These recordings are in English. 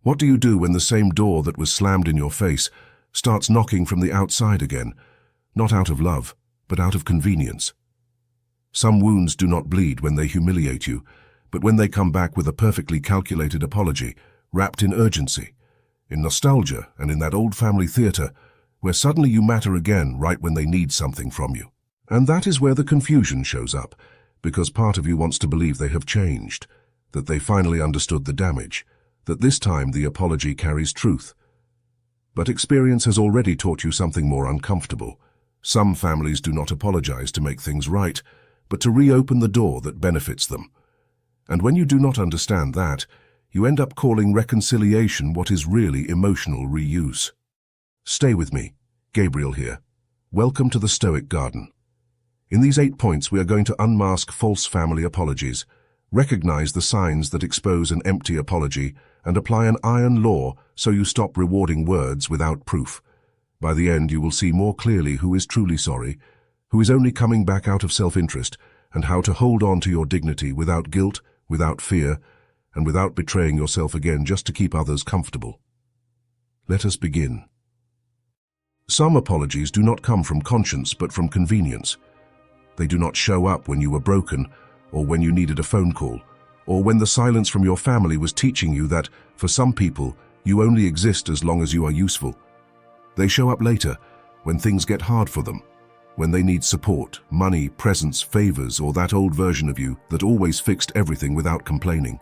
What do you do when the same door that was slammed in your face starts knocking from the outside again, not out of love, but out of convenience? Some wounds do not bleed when they humiliate you, but when they come back with a perfectly calculated apology, wrapped in urgency, in nostalgia, and in that old family theater, where suddenly you matter again right when they need something from you. And that is where the confusion shows up, because part of you wants to believe they have changed, that they finally understood the damage, that this time the apology carries truth. But experience has already taught you something more uncomfortable. Some families do not apologize to make things right, but to reopen the door that benefits them. And when you do not understand that, you end up calling reconciliation what is really emotional reuse. Stay with me. Gabriel here. Welcome to the Stoic Garden. In these 8 points, we are going to unmask false family apologies, recognize the signs that expose an empty apology, and apply an iron law so you stop rewarding words without proof. By the end, you will see more clearly who is truly sorry, who is only coming back out of self-interest, and how to hold on to your dignity without guilt, without fear, and without betraying yourself again just to keep others comfortable. Let us begin. Some apologies do not come from conscience but from convenience. They do not show up when you were broken, or when you needed a phone call, or when the silence from your family was teaching you that, for some people, you only exist as long as you are useful. They show up later, when things get hard for them, when they need support, money, presents, favors, or that old version of you that always fixed everything without complaining.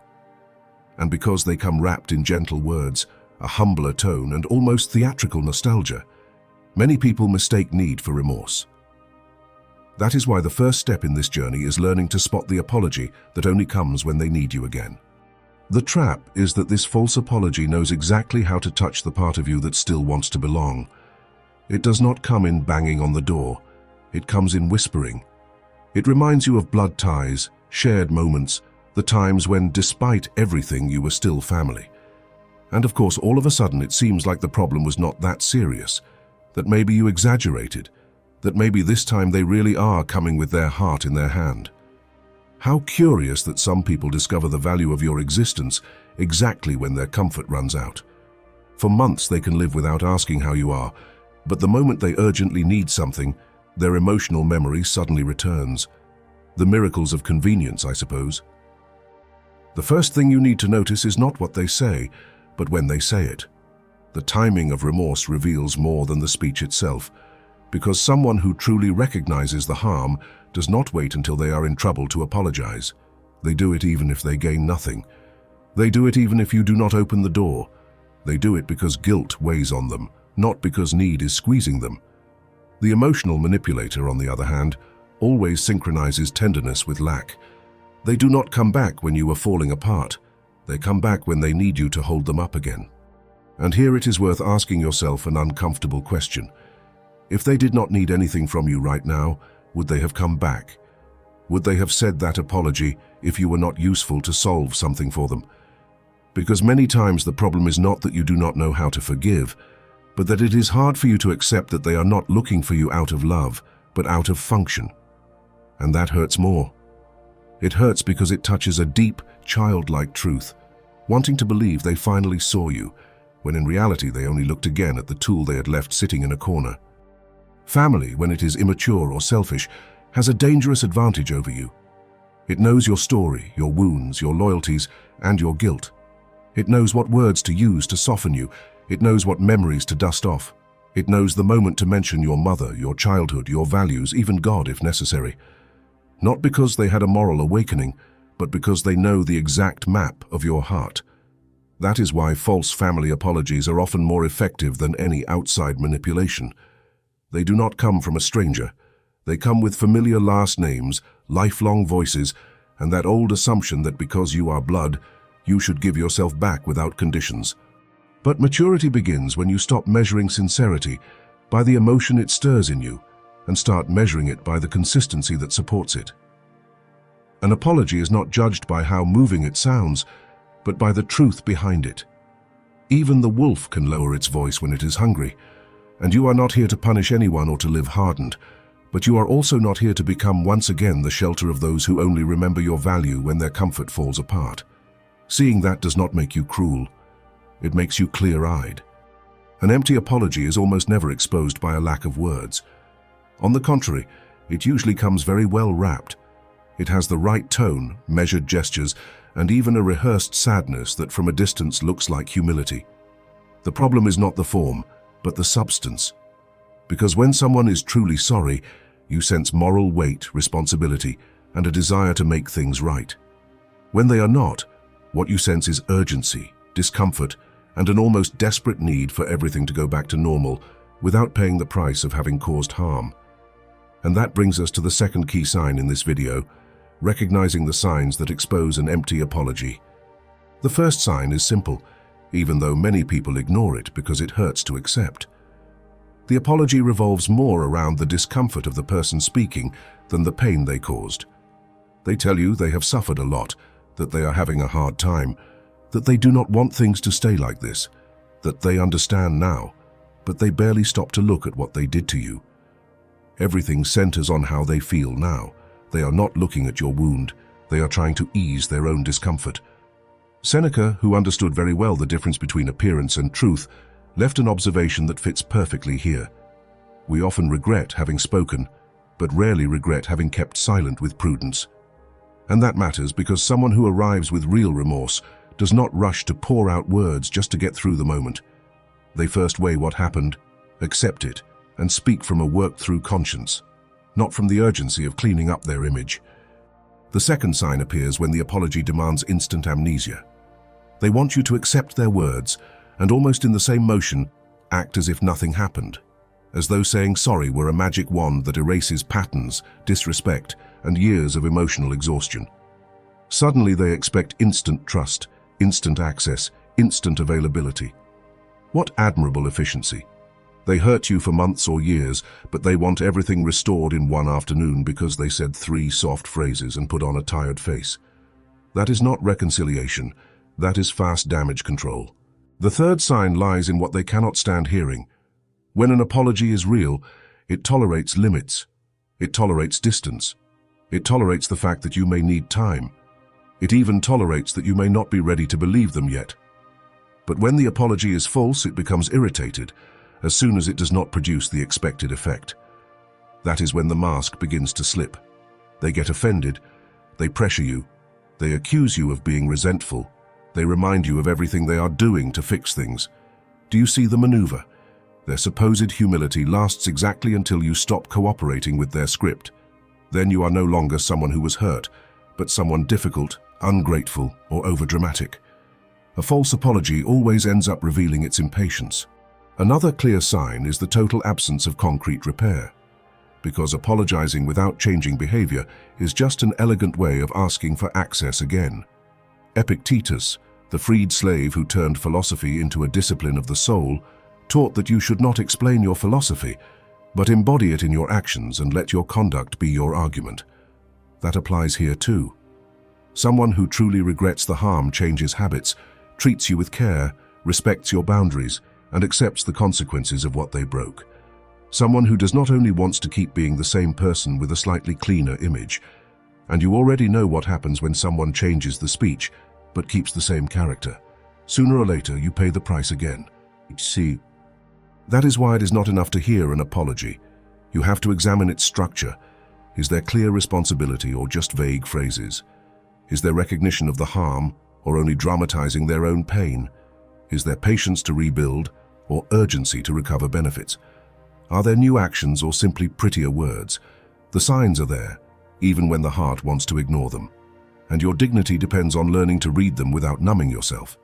And because they come wrapped in gentle words, a humbler tone, and almost theatrical nostalgia, many people mistake need for remorse. That is why the first step in this journey is learning to spot the apology that only comes when they need you again. The trap is that this false apology knows exactly how to touch the part of you that still wants to belong. It does not come in banging on the door. It comes in whispering. It reminds you of blood ties, shared moments, the times when, despite everything, you were still family. And of course, all of a sudden, it seems like the problem was not that serious, that maybe you exaggerated, that maybe this time they really are coming with their heart in their hand. How curious that some people discover the value of your existence exactly when their comfort runs out. For months they can live without asking how you are, but the moment they urgently need something, their emotional memory suddenly returns. The miracles of convenience, I suppose. The first thing you need to notice is not what they say, but when they say it. The timing of remorse reveals more than the speech itself, because someone who truly recognizes the harm does not wait until they are in trouble to apologize. They do it even if they gain nothing. They do it even if you do not open the door. They do it because guilt weighs on them, not because need is squeezing them. The emotional manipulator, on the other hand, always synchronizes tenderness with lack. They do not come back when you are falling apart. They come back when they need you to hold them up again. And here it is worth asking yourself an uncomfortable question. If they did not need anything from you right now, would they have come back? Would they have said that apology if you were not useful to solve something for them? Because many times the problem is not that you do not know how to forgive, but that it is hard for you to accept that they are not looking for you out of love, but out of function. And that hurts more. It hurts because it touches a deep, childlike truth, wanting to believe they finally saw you, when in reality they only looked again at the tool they had left sitting in a corner. Family, when it is immature or selfish, has a dangerous advantage over you. It knows your story, your wounds, your loyalties, and your guilt. It knows what words to use to soften you. It knows what memories to dust off. It knows the moment to mention your mother, your childhood, your values, even God if necessary. Not because they had a moral awakening, but because they know the exact map of your heart. That is why false family apologies are often more effective than any outside manipulation. They do not come from a stranger. They come with familiar last names, lifelong voices, and that old assumption that because you are blood, you should give yourself back without conditions. But maturity begins when you stop measuring sincerity by the emotion it stirs in you and start measuring it by the consistency that supports it. An apology is not judged by how moving it sounds, but by the truth behind it. Even the wolf can lower its voice when it is hungry. And you are not here to punish anyone or to live hardened, but you are also not here to become once again the shelter of those who only remember your value when their comfort falls apart. Seeing that does not make you cruel. It makes you clear-eyed. An empty apology is almost never exposed by a lack of words. On the contrary, it usually comes very well wrapped. It has the right tone, measured gestures, and even a rehearsed sadness that from a distance looks like humility. The problem is not the form, but the substance. Because when someone is truly sorry, you sense moral weight, responsibility, and a desire to make things right. When they are not, what you sense is urgency, discomfort, and an almost desperate need for everything to go back to normal without paying the price of having caused harm. And that brings us to the second key sign in this video, recognizing the signs that expose an empty apology. The first sign is simple, even though many people ignore it because it hurts to accept. The apology revolves more around the discomfort of the person speaking than the pain they caused. They tell you they have suffered a lot, that they are having a hard time, that they do not want things to stay like this, that they understand now, but they barely stop to look at what they did to you. Everything centers on how they feel now. They are not looking at your wound. They are trying to ease their own discomfort. Seneca, who understood very well the difference between appearance and truth, left an observation that fits perfectly here. We often regret having spoken, but rarely regret having kept silent with prudence. And that matters because someone who arrives with real remorse does not rush to pour out words just to get through the moment. They first weigh what happened, accept it, and speak from a worked-through conscience, not from the urgency of cleaning up their image. The second sign appears when the apology demands instant amnesia. They want you to accept their words and, almost in the same motion, act as if nothing happened, as though saying sorry were a magic wand that erases patterns, disrespect, and years of emotional exhaustion. Suddenly they expect instant trust, instant access, instant availability. What admirable efficiency! They hurt you for months or years, but they want everything restored in one afternoon because they said 3 soft phrases and put on a tired face. That is not reconciliation. That is fast damage control. The third sign lies in what they cannot stand hearing. When an apology is real, it tolerates limits. It tolerates distance. It tolerates the fact that you may need time. It even tolerates that you may not be ready to believe them yet. But when the apology is false, it becomes irritated as soon as it does not produce the expected effect. That is when the mask begins to slip. They get offended, they pressure you, they accuse you of being resentful, they remind you of everything they are doing to fix things. Do you see the maneuver? Their supposed humility lasts exactly until you stop cooperating with their script. Then you are no longer someone who was hurt, but someone difficult, ungrateful, or overdramatic. A false apology always ends up revealing its impatience. Another clear sign is the total absence of concrete repair, because apologizing without changing behavior is just an elegant way of asking for access again. Epictetus, the freed slave who turned philosophy into a discipline of the soul, taught that you should not explain your philosophy, but embody it in your actions and let your conduct be your argument. That applies here too. Someone who truly regrets the harm changes habits, treats you with care, respects your boundaries, and accepts the consequences of what they broke. Someone who does not only wants to keep being the same person with a slightly cleaner image. And you already know what happens when someone changes the speech, but keeps the same character. Sooner or later, you pay the price again. See, that is why it is not enough to hear an apology. You have to examine its structure. Is there clear responsibility or just vague phrases? Is there recognition of the harm or only dramatizing their own pain? Is there patience to rebuild or urgency to recover benefits? Are there new actions or simply prettier words? The signs are there, even when the heart wants to ignore them. And your dignity depends on learning to read them without numbing yourself.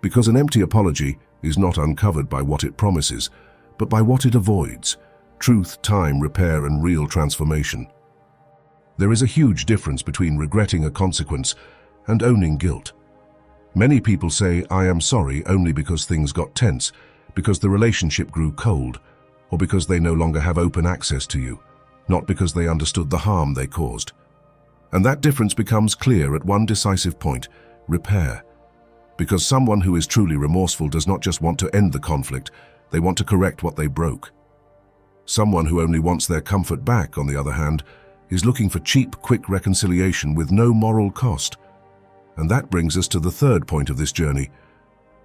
Because an empty apology is not uncovered by what it promises, but by what it avoids: truth, time, repair, and real transformation. There is a huge difference between regretting a consequence and owning guilt. Many people say, "I am sorry," only because things got tense, because the relationship grew cold, or because they no longer have open access to you, not because they understood the harm they caused. And that difference becomes clear at one decisive point: repair. Because someone who is truly remorseful does not just want to end the conflict, they want to correct what they broke. Someone who only wants their comfort back, on the other hand, is looking for cheap, quick reconciliation with no moral cost. And that brings us to the third point of this journey: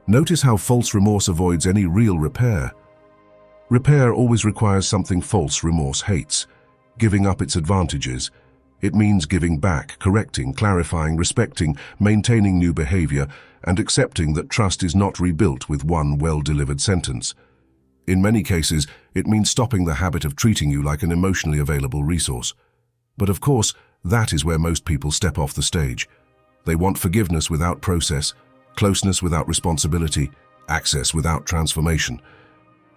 Notice how false remorse avoids any real repair. Repair always requires something false remorse hates: giving up its advantages. It means giving back, correcting, clarifying, respecting, maintaining new behavior, and accepting that trust is not rebuilt with one well-delivered sentence. In many cases, it means stopping the habit of treating you like an emotionally available resource. But of course, that is where most people step off the stage. They want forgiveness without process, closeness without responsibility, access without transformation.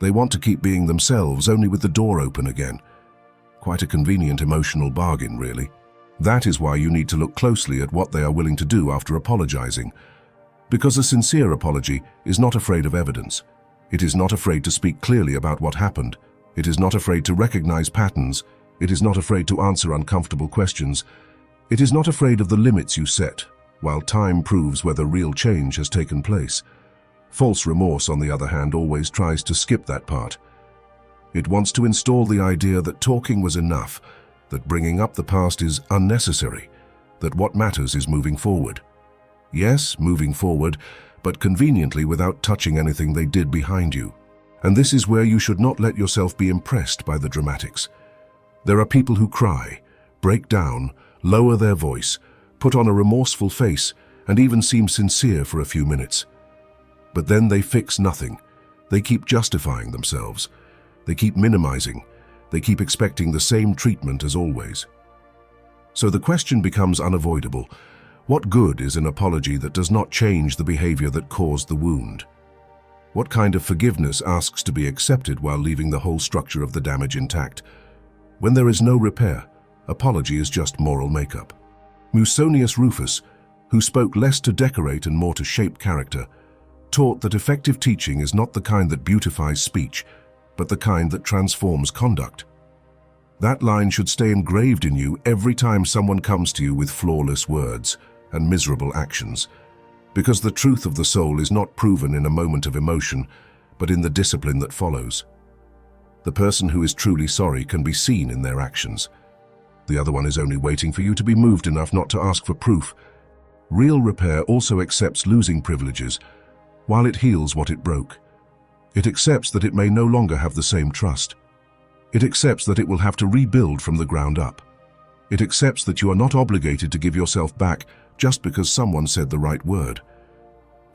They want to keep being themselves, only with the door open again. Quite a convenient emotional bargain, really. That is why you need to look closely at what they are willing to do after apologizing. Because a sincere apology is not afraid of evidence. It is not afraid to speak clearly about what happened. It is not afraid to recognize patterns. It is not afraid to answer uncomfortable questions. It is not afraid of the limits you set, while time proves whether real change has taken place. False remorse, on the other hand, always tries to skip that part. It wants to install the idea that talking was enough, that bringing up the past is unnecessary, that what matters is moving forward. Yes, moving forward, but conveniently without touching anything they did behind you. And this is where you should not let yourself be impressed by the dramatics. There are people who cry, break down, lower their voice, put on a remorseful face, and even seem sincere for a few minutes. But then they fix nothing. They keep justifying themselves. They keep minimizing. They keep expecting the same treatment as always. So the question becomes unavoidable. What good is an apology that does not change the behavior that caused the wound? What kind of forgiveness asks to be accepted while leaving the whole structure of the damage intact? When there is no repair, apology is just moral makeup. Musonius Rufus, who spoke less to decorate and more to shape character, taught that effective teaching is not the kind that beautifies speech, but the kind that transforms conduct. That line should stay engraved in you every time someone comes to you with flawless words and miserable actions, because the truth of the soul is not proven in a moment of emotion, but in the discipline that follows. The person who is truly sorry can be seen in their actions. The other one is only waiting for you to be moved enough not to ask for proof. Real repair also accepts losing privileges, while it heals what it broke. It accepts that it may no longer have the same trust. It accepts that it will have to rebuild from the ground up. It accepts that you are not obligated to give yourself back just because someone said the right word.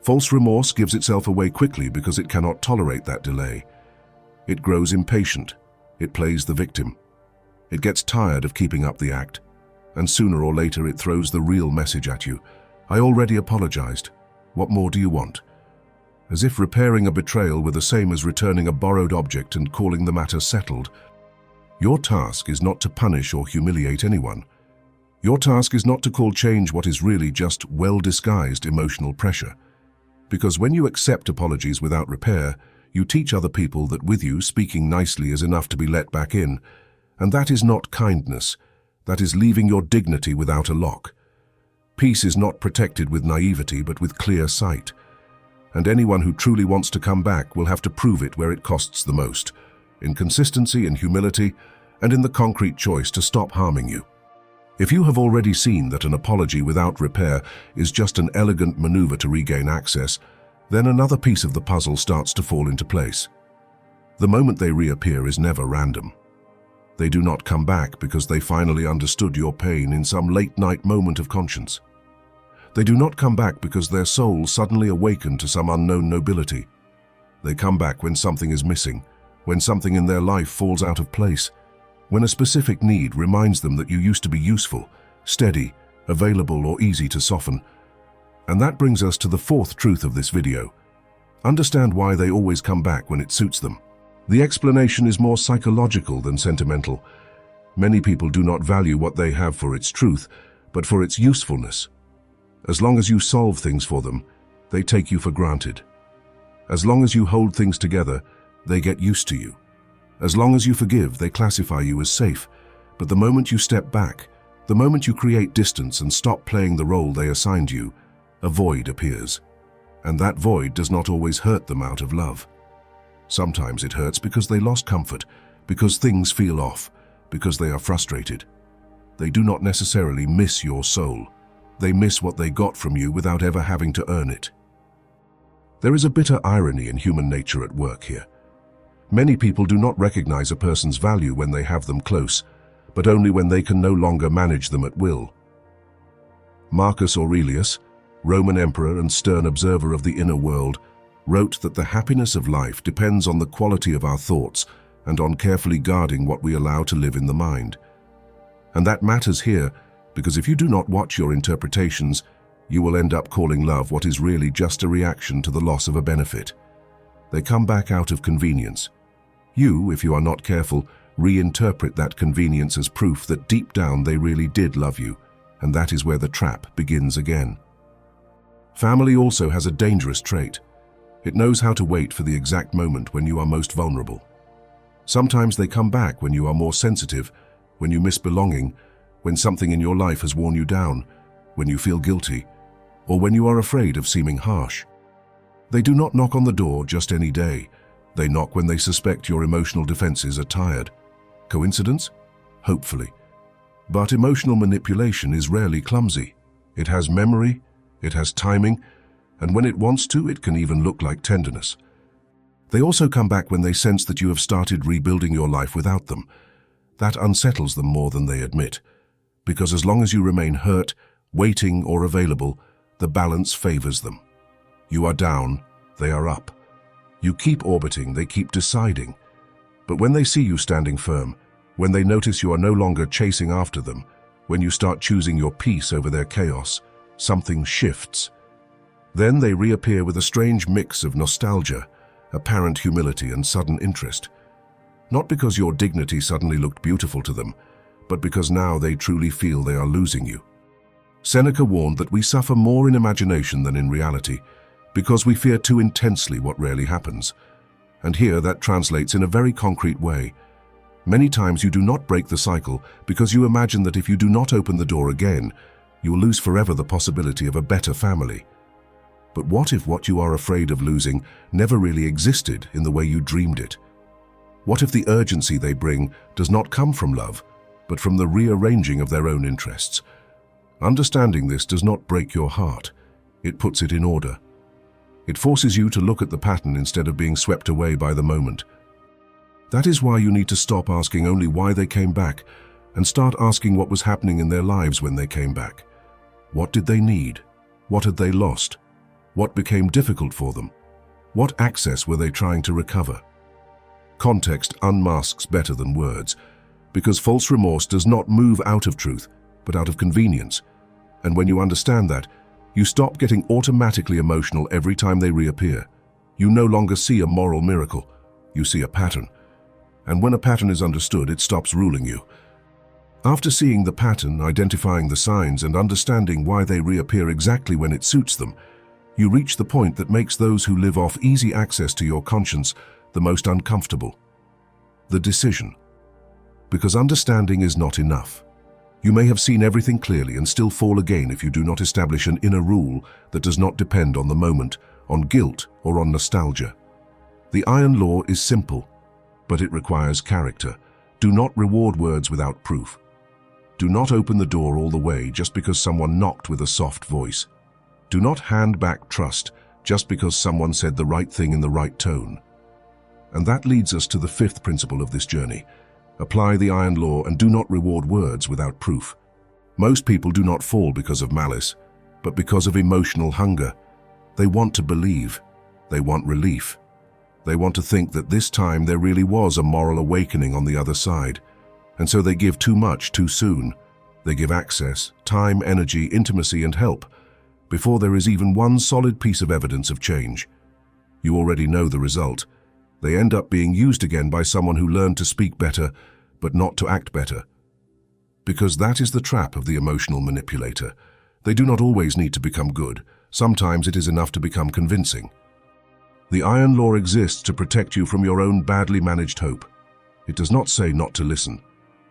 False remorse gives itself away quickly because it cannot tolerate that delay. It grows impatient. It plays the victim. It gets tired of keeping up the act, and sooner or later it throws the real message at you. I already apologized. What more do you want? As if repairing a betrayal were the same as returning a borrowed object and calling the matter settled. Your task is not to punish or humiliate anyone. Your task is not to call change what is really just well-disguised emotional pressure. Because when you accept apologies without repair, you teach other people that with you, speaking nicely is enough to be let back in. And that is not kindness. That is leaving your dignity without a lock. Peace is not protected with naivety, but with clear sight. And anyone who truly wants to come back will have to prove it where it costs the most, in consistency and humility, and in the concrete choice to stop harming you. If you have already seen that an apology without repair is just an elegant maneuver to regain access, then another piece of the puzzle starts to fall into place. The moment they reappear is never random. They do not come back because they finally understood your pain in some late-night moment of conscience. They do not come back because their soul suddenly awakened to some unknown nobility. They come back when something is missing, when something in their life falls out of place, when a specific need reminds them that you used to be useful, steady, available, or easy to soften. And that brings us to the fourth truth of this video. Understand why they always come back when it suits them. The explanation is more psychological than sentimental. Many people do not value what they have for its truth, but for its usefulness. As long as you solve things for them, they take you for granted. As long as you hold things together, they get used to you. As long as you forgive, they classify you as safe. But the moment you step back, the moment you create distance and stop playing the role they assigned you, a void appears. And that void does not always hurt them out of love. Sometimes it hurts because they lost comfort, because things feel off, because they are frustrated. They do not necessarily miss your soul. They miss what they got from you without ever having to earn it. There is a bitter irony in human nature at work here. Many people do not recognize a person's value when they have them close, but only when they can no longer manage them at will. Marcus Aurelius, Roman emperor and stern observer of the inner world, wrote that the happiness of life depends on the quality of our thoughts and on carefully guarding what we allow to live in the mind. And that matters here, because if you do not watch your interpretations, you will end up calling love what is really just a reaction to the loss of a benefit. They come back out of convenience. You, if you are not careful, reinterpret that convenience as proof that deep down they really did love you, and that is where the trap begins again. Family also has a dangerous trait. It knows how to wait for the exact moment when you are most vulnerable. Sometimes they come back when you are more sensitive, when you miss belonging, when something in your life has worn you down, when you feel guilty, or when you are afraid of seeming harsh. They do not knock on the door just any day. They knock when they suspect your emotional defenses are tired. Coincidence? Hopefully. But emotional manipulation is rarely clumsy. It has memory, it has timing, and when it wants to, it can even look like tenderness. They also come back when they sense that you have started rebuilding your life without them. That unsettles them more than they admit, because as long as you remain hurt, waiting, or available, the balance favors them. You are down, they are up. You keep orbiting, they keep deciding. But when they see you standing firm, when they notice you are no longer chasing after them, when you start choosing your peace over their chaos, something shifts. Then they reappear with a strange mix of nostalgia, apparent humility, and sudden interest. Not because your dignity suddenly looked beautiful to them, but because now they truly feel they are losing you. Seneca warned that we suffer more in imagination than in reality, because we fear too intensely what rarely happens. And here that translates in a very concrete way. Many times you do not break the cycle because you imagine that if you do not open the door again, you will lose forever the possibility of a better family. But what if what you are afraid of losing never really existed in the way you dreamed it? What if the urgency they bring does not come from love, but from the rearranging of their own interests? Understanding this does not break your heart. It puts it in order. It forces you to look at the pattern instead of being swept away by the moment. That is why you need to stop asking only why they came back and start asking what was happening in their lives when they came back. What did they need? What had they lost? What became difficult for them? What access were they trying to recover? Context unmasks better than words, because false remorse does not move out of truth, but out of convenience. And when you understand that, you stop getting automatically emotional every time they reappear. You no longer see a moral miracle, you see a pattern. And when a pattern is understood, it stops ruling you. After seeing the pattern, identifying the signs, and understanding why they reappear exactly when it suits them, you reach the point that makes those who live off easy access to your conscience the most uncomfortable. The decision. Because understanding is not enough. You may have seen everything clearly and still fall again if you do not establish an inner rule that does not depend on the moment, on guilt, or on nostalgia. The iron law is simple, but it requires character. Do not reward words without proof. Do not open the door all the way just because someone knocked with a soft voice. Do not hand back trust just because someone said the right thing in the right tone. And that leads us to the fifth principle of this journey. Apply the iron law and do not reward words without proof. Most people do not fall because of malice, but because of emotional hunger. They want to believe. They want relief. They want to think that this time there really was a moral awakening on the other side. And so they give too much too soon. They give access, time, energy, intimacy, and help before there is even one solid piece of evidence of change. You already know the result. They end up being used again by someone who learned to speak better, but not to act better. Because that is the trap of the emotional manipulator. They do not always need to become good. Sometimes it is enough to become convincing. The iron law exists to protect you from your own badly managed hope. It does not say not to listen.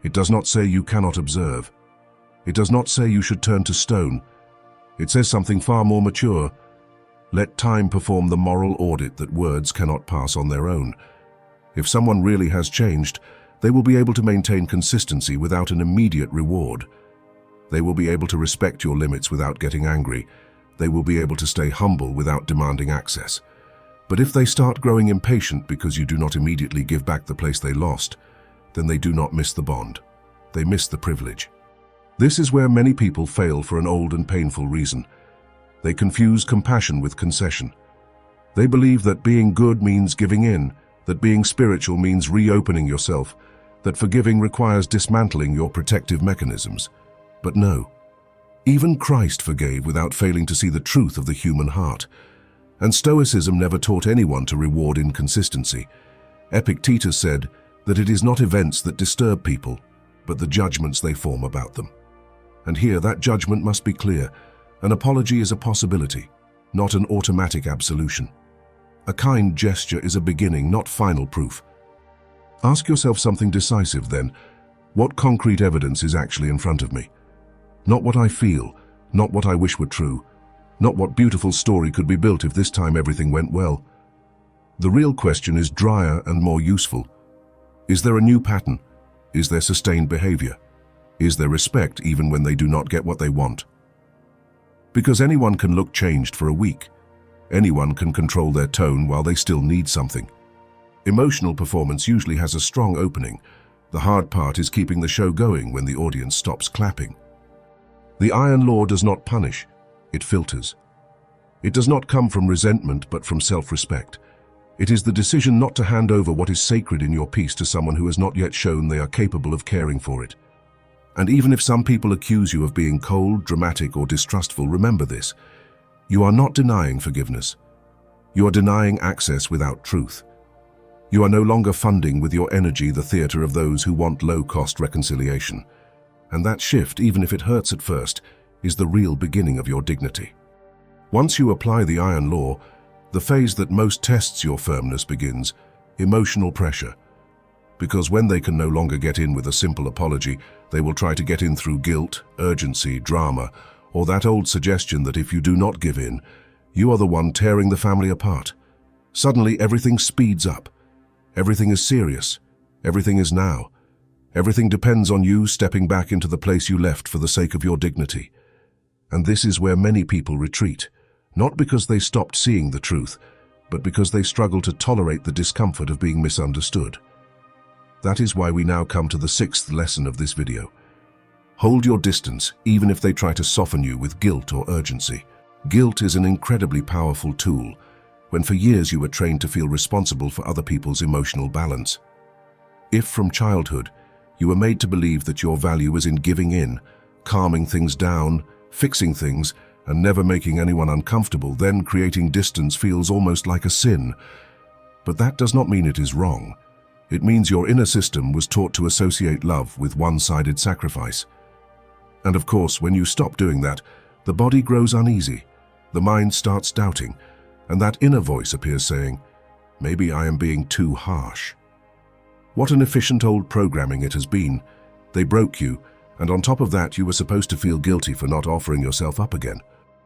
It does not say you cannot observe. It does not say you should turn to stone. It says something far more mature. Let time perform the moral audit that words cannot pass on their own. If someone really has changed, they will be able to maintain consistency without an immediate reward. They will be able to respect your limits without getting angry. They will be able to stay humble without demanding access. But if they start growing impatient because you do not immediately give back the place they lost, then they do not miss the bond. They miss the privilege. This is where many people fail for an old and painful reason. They confuse compassion with concession. They believe that being good means giving in, that being spiritual means reopening yourself, that forgiving requires dismantling your protective mechanisms. But no. Even Christ forgave without failing to see the truth of the human heart. And Stoicism never taught anyone to reward inconsistency. Epictetus said that it is not events that disturb people, but the judgments they form about them. And here that judgment must be clear. An apology is a possibility, not an automatic absolution. A kind gesture is a beginning, not final proof. Ask yourself something decisive then. What concrete evidence is actually in front of me? Not what I feel, not what I wish were true, not what beautiful story could be built if this time everything went well. The real question is drier and more useful. Is there a new pattern? Is there sustained behavior? Is there respect even when they do not get what they want? Because anyone can look changed for a week. Anyone can control their tone while they still need something. Emotional performance usually has a strong opening. The hard part is keeping the show going when the audience stops clapping. The iron law does not punish, it filters. It does not come from resentment but from self-respect. It is the decision not to hand over what is sacred in your peace to someone who has not yet shown they are capable of caring for it. And even if some people accuse you of being cold, dramatic, or distrustful, remember this. You are not denying forgiveness. You are denying access without truth. You are no longer funding with your energy the theater of those who want low-cost reconciliation. And that shift, even if it hurts at first, is the real beginning of your dignity. Once you apply the iron law, the phase that most tests your firmness begins, emotional pressure. Because when they can no longer get in with a simple apology, they will try to get in through guilt, urgency, drama, or that old suggestion that if you do not give in, you are the one tearing the family apart. Suddenly everything speeds up. Everything is serious. Everything is now. Everything depends on you stepping back into the place you left for the sake of your dignity. And this is where many people retreat, not because they stopped seeing the truth, but because they struggle to tolerate the discomfort of being misunderstood. That is why we now come to the sixth lesson of this video. Hold your distance, even if they try to soften you with guilt or urgency. Guilt is an incredibly powerful tool, when for years you were trained to feel responsible for other people's emotional balance. If from childhood, you were made to believe that your value was in giving in, calming things down, fixing things, and never making anyone uncomfortable, then creating distance feels almost like a sin. But that does not mean it is wrong. It means your inner system was taught to associate love with one-sided sacrifice. And of course, when you stop doing that, the body grows uneasy, the mind starts doubting, and that inner voice appears saying, maybe I am being too harsh. What an efficient old programming it has been. They broke you, and on top of that you were supposed to feel guilty for not offering yourself up again.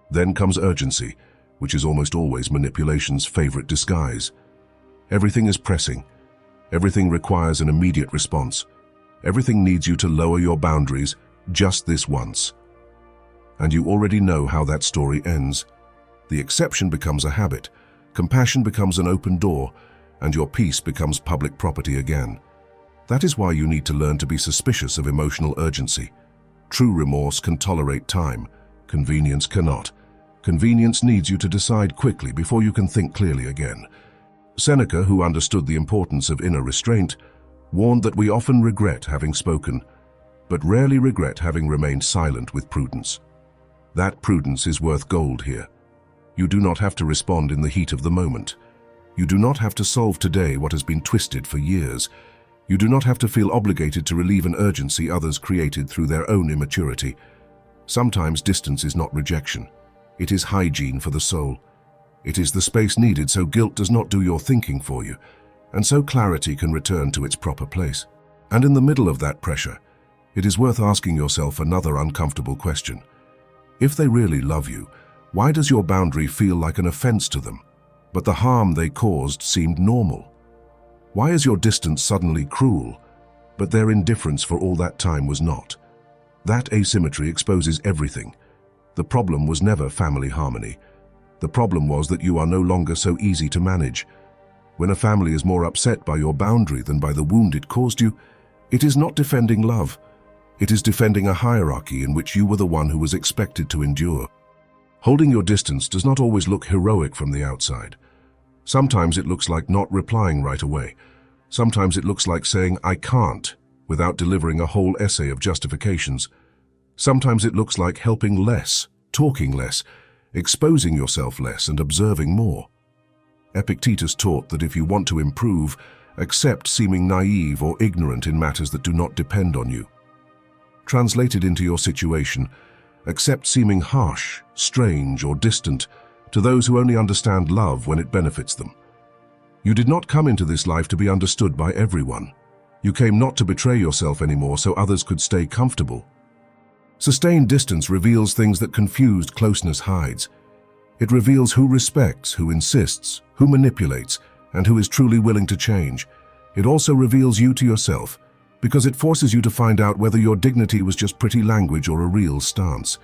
Then comes urgency, which is almost always manipulation's favorite disguise. Everything is pressing. Everything requires an immediate response. Everything needs you to lower your boundaries just this once. And you already know how that story ends. The exception becomes a habit, compassion becomes an open door, and your peace becomes public property again. That is why you need to learn to be suspicious of emotional urgency. True remorse can tolerate time. Convenience cannot. Convenience needs you to decide quickly before you can think clearly again. Seneca, who understood the importance of inner restraint, warned that we often regret having spoken, but rarely regret having remained silent with prudence. That prudence is worth gold here. You do not have to respond in the heat of the moment. You do not have to solve today what has been twisted for years. You do not have to feel obligated to relieve an urgency others created through their own immaturity. Sometimes distance is not rejection. It is hygiene for the soul. It is the space needed so guilt does not do your thinking for you, and so clarity can return to its proper place. And in the middle of that pressure, it is worth asking yourself another uncomfortable question. If they really love you, why does your boundary feel like an offense to them, but the harm they caused seemed normal? Why is your distance suddenly cruel, but their indifference for all that time was not? That asymmetry exposes everything. The problem was never family harmony. The problem was that you are no longer so easy to manage. When a family is more upset by your boundary than by the wound it caused you, it is not defending love. It is defending a hierarchy in which you were the one who was expected to endure. Holding your distance does not always look heroic from the outside. Sometimes it looks like not replying right away. Sometimes it looks like saying, "I can't," without delivering a whole essay of justifications. Sometimes it looks like helping less, talking less, exposing yourself less, and observing more. Epictetus taught that if you want to improve, accept seeming naive or ignorant in matters that do not depend on you. Translated into your situation, accept seeming harsh, strange, or distant to those who only understand love when it benefits them. You did not come into this life to be understood by everyone. You came not to betray yourself anymore so others could stay comfortable. Sustained distance reveals things that confused closeness hides. It reveals who respects, who insists, who manipulates, and who is truly willing to change. It also reveals you to yourself, because it forces you to find out whether your dignity was just pretty language or a real stance.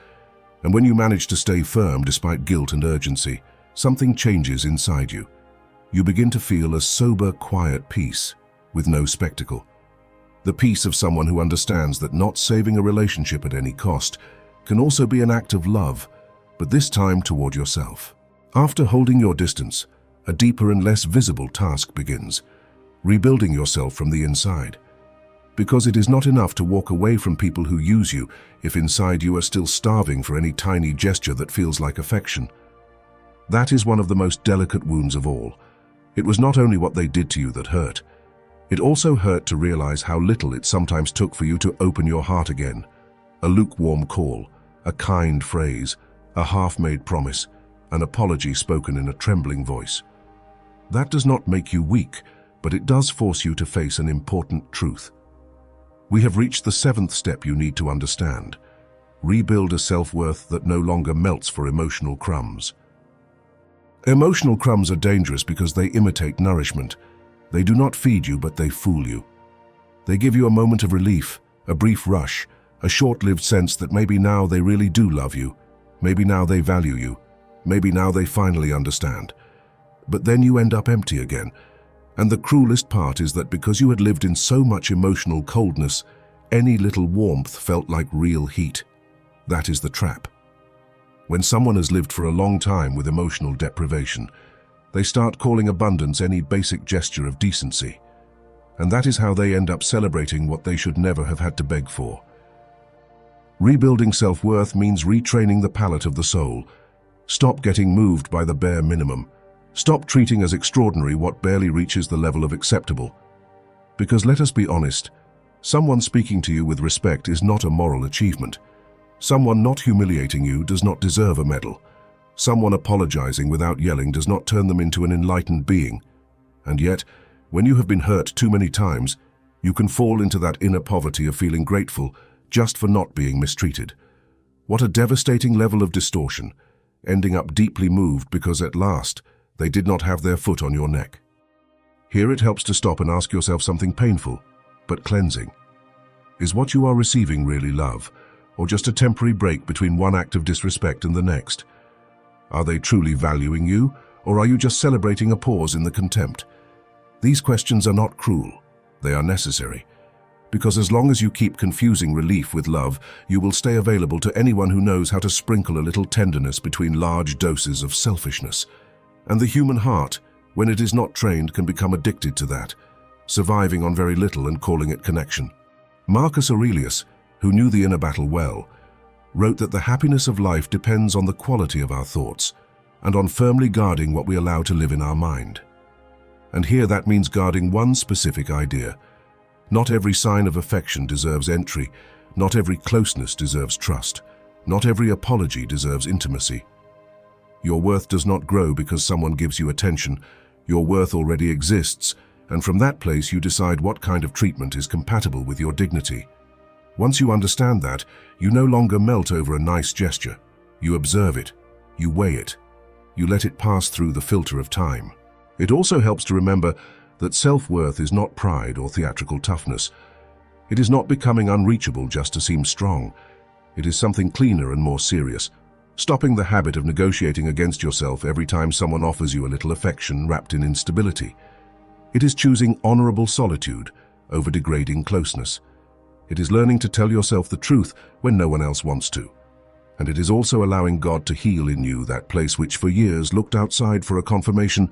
And when you manage to stay firm despite guilt and urgency, something changes inside you. You begin to feel a sober, quiet peace, with no spectacle. The peace of someone who understands that not saving a relationship at any cost can also be an act of love, but this time toward yourself. After holding your distance, a deeper and less visible task begins, rebuilding yourself from the inside. Because it is not enough to walk away from people who use you if inside you are still starving for any tiny gesture that feels like affection. That is one of the most delicate wounds of all. It was not only what they did to you that hurt. It also hurt to realize how little it sometimes took for you to open your heart again. A lukewarm call, a kind phrase, a half-made promise, an apology spoken in a trembling voice. That does not make you weak, but it does force you to face an important truth. We have reached the 7th step you need to understand. Rebuild a self-worth that no longer melts for emotional crumbs. Emotional crumbs are dangerous because they imitate nourishment. They do not feed you, but they fool you. They give you a moment of relief, a brief rush, a short-lived sense that maybe now they really do love you, maybe now they value you, maybe now they finally understand. But then you end up empty again. And the cruelest part is that because you had lived in so much emotional coldness, any little warmth felt like real heat. That is the trap. When someone has lived for a long time with emotional deprivation, they start calling abundance any basic gesture of decency. And that is how they end up celebrating what they should never have had to beg for. Rebuilding self-worth means retraining the palate of the soul. Stop getting moved by the bare minimum. Stop treating as extraordinary what barely reaches the level of acceptable. Because let us be honest, someone speaking to you with respect is not a moral achievement. Someone not humiliating you does not deserve a medal. Someone apologizing without yelling does not turn them into an enlightened being. And yet, when you have been hurt too many times, you can fall into that inner poverty of feeling grateful just for not being mistreated. What a devastating level of distortion, ending up deeply moved because at last they did not have their foot on your neck. Here it helps to stop and ask yourself something painful, but cleansing. Is what you are receiving really love, or just a temporary break between one act of disrespect and the next? Are they truly valuing you, or are you just celebrating a pause in the contempt? These questions are not cruel. They are necessary. Because as long as you keep confusing relief with love, you will stay available to anyone who knows how to sprinkle a little tenderness between large doses of selfishness. And the human heart, when it is not trained, can become addicted to that, surviving on very little and calling it connection. Marcus Aurelius, who knew the inner battle well, wrote that the happiness of life depends on the quality of our thoughts and on firmly guarding what we allow to live in our mind. And here that means guarding one specific idea. Not every sign of affection deserves entry. Not every closeness deserves trust. Not every apology deserves intimacy. Your worth does not grow because someone gives you attention. Your worth already exists, and from that place you decide what kind of treatment is compatible with your dignity. Once you understand that, you no longer melt over a nice gesture. You observe it. You weigh it. You let it pass through the filter of time. It also helps to remember that self-worth is not pride or theatrical toughness. It is not becoming unreachable just to seem strong. It is something cleaner and more serious. stopping the habit of negotiating against yourself every time someone offers you a little affection wrapped in instability. It is choosing honorable solitude over degrading closeness. It is learning to tell yourself the truth when no one else wants to. And it is also allowing God to heal in you that place which for years looked outside for a confirmation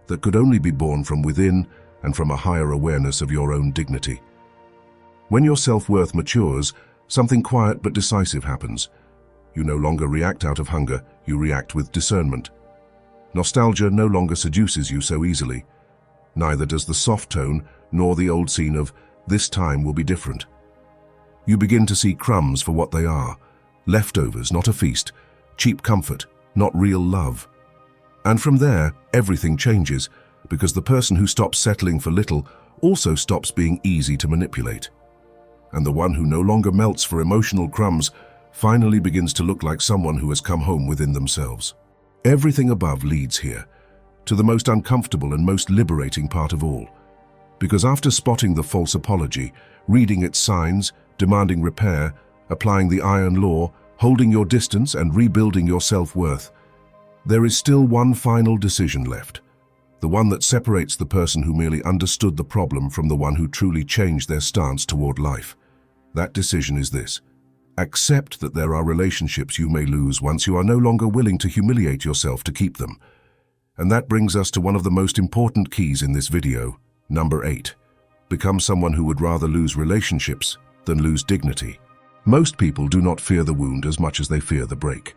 that could only be born from within and from a higher awareness of your own dignity. When your self-worth matures, something quiet but decisive happens. You no longer react out of hunger, you react with discernment. Nostalgia no longer seduces you so easily. Neither does the soft tone nor the old scene of "this time will be different." You begin to see crumbs for what they are, leftovers, not a feast, cheap comfort, not real love. And from there, everything changes, because the person who stops settling for little also stops being easy to manipulate. And the one who no longer melts for emotional crumbs finally begins to look like someone who has come home within themselves. Everything above leads here, to the most uncomfortable and most liberating part of all. Because after spotting the false apology, reading its signs, demanding repair, applying the iron law, holding your distance and rebuilding your self-worth, there is still one final decision left, the one that separates the person who merely understood the problem from the one who truly changed their stance toward life. That decision is this: accept that there are relationships you may lose once you are no longer willing to humiliate yourself to keep them. And that brings us to one of the most important keys in this video, number 8. Become someone who would rather lose relationships than lose dignity. Most people do not fear the wound as much as they fear the break.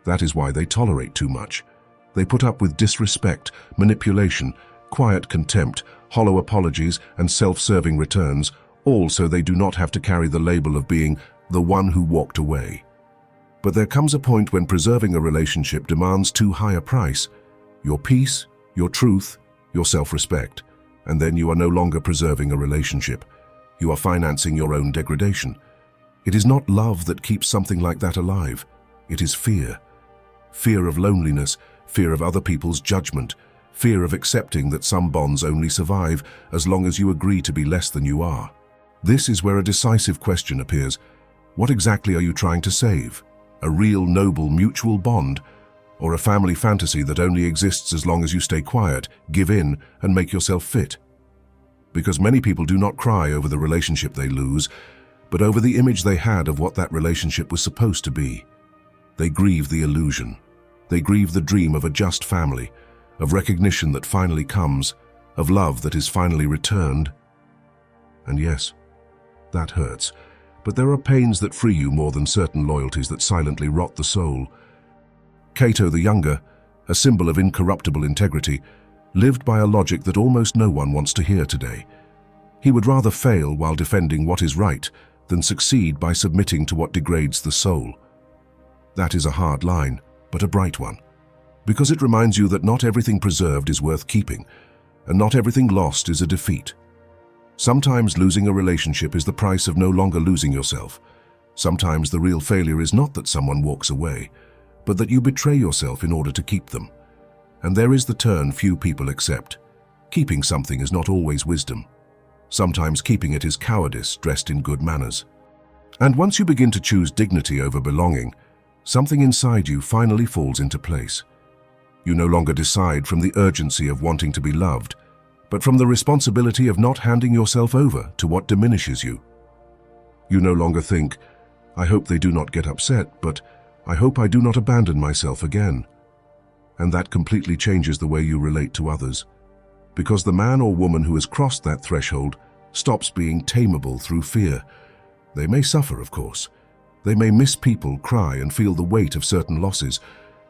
That is why they tolerate too much. They put up with disrespect, manipulation, quiet contempt, hollow apologies, and self-serving returns, all so they do not have to carry the label of being the one who walked away. But there comes a point when preserving a relationship demands too high a price: your peace, your truth, your self-respect. And then you are no longer preserving a relationship. You are financing your own degradation. It is not love that keeps something like that alive. It is fear. Fear of loneliness, fear of other people's judgment, fear of accepting that some bonds only survive as long as you agree to be less than you are. This is where a decisive question appears. What exactly are you trying to save? A real, noble, mutual bond? Or a family fantasy that only exists as long as you stay quiet, give in, and make yourself fit? Because many people do not cry over the relationship they lose, but over the image they had of what that relationship was supposed to be. They grieve the illusion. They grieve the dream of a just family, of recognition that finally comes, of love that is finally returned. And yes, that hurts, but there are pains that free you more than certain loyalties that silently rot the soul. Cato the Younger, a symbol of incorruptible integrity, lived by a logic that almost no one wants to hear today. He would rather fail while defending what is right than succeed by submitting to what degrades the soul. That is a hard line, but a bright one, because it reminds you that not everything preserved is worth keeping, and not everything lost is a defeat. Sometimes losing a relationship is the price of no longer losing yourself. Sometimes the real failure is not that someone walks away, but that you betray yourself in order to keep them. And there is the turn few people accept. Keeping something is not always wisdom. Sometimes keeping it is cowardice dressed in good manners. And once you begin to choose dignity over belonging, something inside you finally falls into place. You no longer decide from the urgency of wanting to be loved, but from the responsibility of not handing yourself over to what diminishes you. You no longer think, "I hope they do not get upset," but "I hope I do not abandon myself again." And that completely changes the way you relate to others, because the man or woman who has crossed that threshold stops being tameable through fear. They may suffer, of course. They may miss people, cry, and feel the weight of certain losses,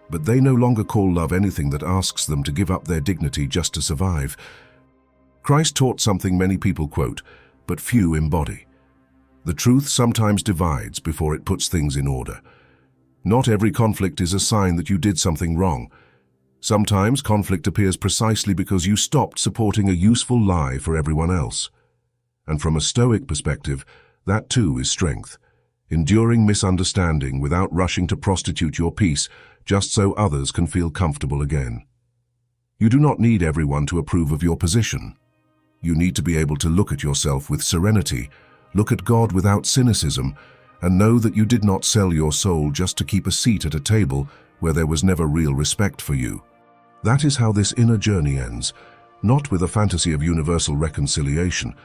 but they no longer call love anything that asks them to give up their dignity just to survive. Christ taught something many people quote, but few embody. The truth sometimes divides before it puts things in order. Not every conflict is a sign that you did something wrong. Sometimes conflict appears precisely because you stopped supporting a useful lie for everyone else. And from a Stoic perspective, that too is strength. Enduring misunderstanding without rushing to prostitute your peace just so others can feel comfortable again. You do not need everyone to approve of your position. You need to be able to look at yourself with serenity, look at God without cynicism, and know that you did not sell your soul just to keep a seat at a table where there was never real respect for you. That is how this inner journey ends, not with a fantasy of universal reconciliation,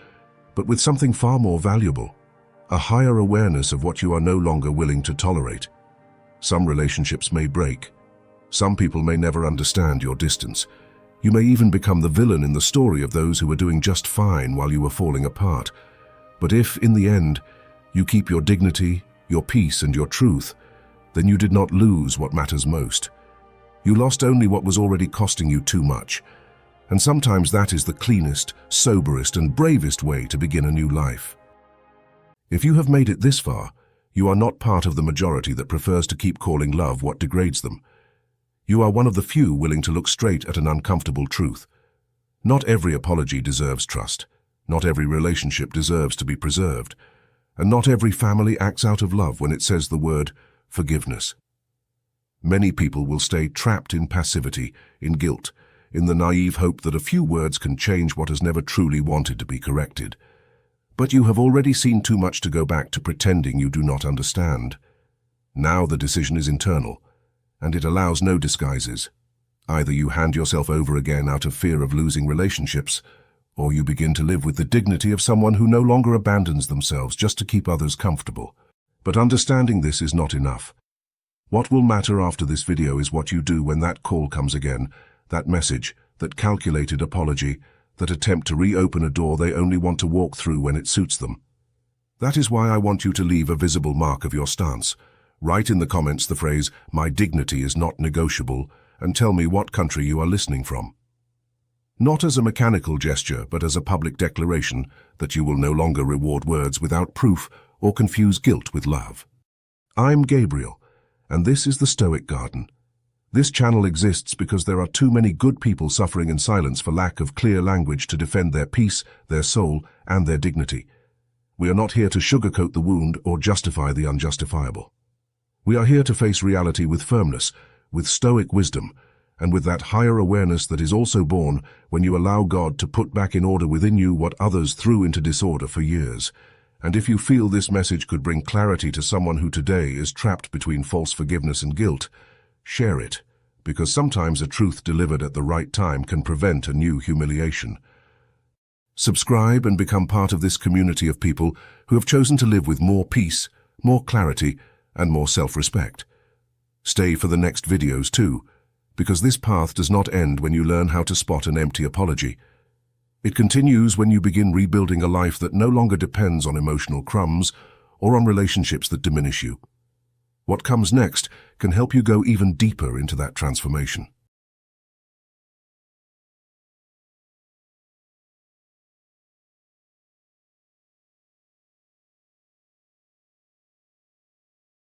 but with something far more valuable, a higher awareness of what you are no longer willing to tolerate. Some relationships may break. Some people may never understand your distance. You may even become the villain in the story of those who were doing just fine while you were falling apart. But if, in the end, you keep your dignity, your peace, and your truth, then you did not lose what matters most. You lost only what was already costing you too much. And sometimes that is the cleanest, soberest, and bravest way to begin a new life. If you have made it this far, you are not part of the majority that prefers to keep calling love what degrades them. You are one of the few willing to look straight at an uncomfortable truth. Not every apology deserves trust. Not every relationship deserves to be preserved. And not every family acts out of love when it says the word forgiveness. Many people will stay trapped in passivity, in guilt, in the naive hope that a few words can change what has never truly wanted to be corrected. But you have already seen too much to go back to pretending you do not understand. Now the decision is internal, and it allows no disguises. Either you hand yourself over again out of fear of losing relationships, or you begin to live with the dignity of someone who no longer abandons themselves just to keep others comfortable. But understanding this is not enough. What will matter after this video is what you do when that call comes again, that message, that calculated apology, that attempt to reopen a door they only want to walk through when it suits them. That is why I want you to leave a visible mark of your stance. Write in the comments the phrase, "My dignity is not negotiable," and tell me what country you are listening from. Not as a mechanical gesture, but as a public declaration that you will no longer reward words without proof or confuse guilt with love. I'm Gabriel, and this is the Stoic Garden. This channel exists because there are too many good people suffering in silence for lack of clear language to defend their peace, their soul, and their dignity. We are not here to sugarcoat the wound or justify the unjustifiable. We are here to face reality with firmness, with stoic wisdom, and with that higher awareness that is also born when you allow God to put back in order within you what others threw into disorder for years. And if you feel this message could bring clarity to someone who today is trapped between false forgiveness and guilt, share it, because sometimes a truth delivered at the right time can prevent a new humiliation. Subscribe and become part of this community of people who have chosen to live with more peace, more clarity, and more self-respect. Stay for the next videos too, because this path does not end when you learn how to spot an empty apology. It continues when you begin rebuilding a life that no longer depends on emotional crumbs or on relationships that diminish you. What comes next can help you go even deeper into that transformation.